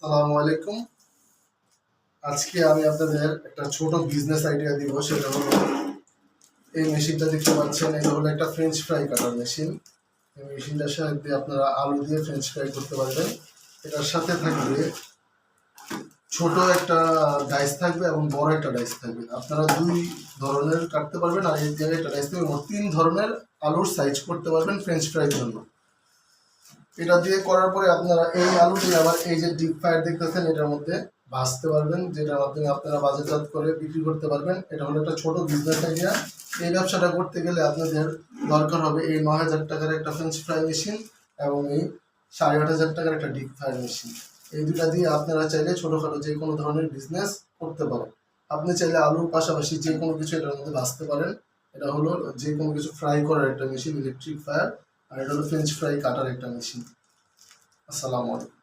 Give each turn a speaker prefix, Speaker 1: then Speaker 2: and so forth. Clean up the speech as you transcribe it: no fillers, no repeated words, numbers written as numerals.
Speaker 1: আসসালামু আলাইকুম। আজকে আমি আপনাদের একটা ছোট বিজনেস আইডিয়া দিব। সেটা হলো এই মেশিনটা দেখতে পাচ্ছেন, এটা হলো একটা ফ্রেঞ্চ ফ্রাই কাটার মেশিন। এই মেশিনটার সাহায্যে আপনারা আলু দিয়ে ফ্রেঞ্চ ফ্রাই করতে পারবেন। এটার সাথে থাকবে ছোট একটা ডাইস থাকবে এবং বড় একটা ডাইস থাকবে। আপনারা দুই ধরনের কাটতে পারবেন, আর এই জায়গায় একটা ডাইস থাকবে। মোট 3 ধরনের আলুর সাইজ করতে পারবেন ফ্রেঞ্চ ফ্রাইয়ের জন্য। এটা দিয়ে করার পরে আপনারা এই আলুটি আবার এই যে ডিপ ফ্রায়ার দেখতেছেন এটার মধ্যে ভাজতে পারবেন, যেটার মাধ্যমে আপনারা বাজারজাত করে বিক্রি করতে পারবেন। এটা হলো একটা ছোট বিজনেস আইডিয়া। এই ব্যবসাটা করতে গেলে আপনাদের দরকার হবে এই 9,000 টাকার একটা ফ্রেঞ্চ ফ্রাই মেশিন এবং এই 8,500 টাকার একটা ডিপ ফ্রাই মেশিন। এই দুটা দিয়ে আপনারা চাইলে ছোটোখাটো যে কোনো ধরনের বিজনেস করতে পারেন। আপনি চাইলে আলুর পাশাপাশি যে কোনো কিছু এটার মধ্যে ভাজতে পারেন। এটা হলো যে কোনো কিছু ফ্রাই করার একটা মেশিন, ইলেকট্রিক ফায়ার। আর এটা হলো ফ্রেঞ্চ ফ্রাই কাটার একটা মেশিন। আসসালামু আলাইকুম।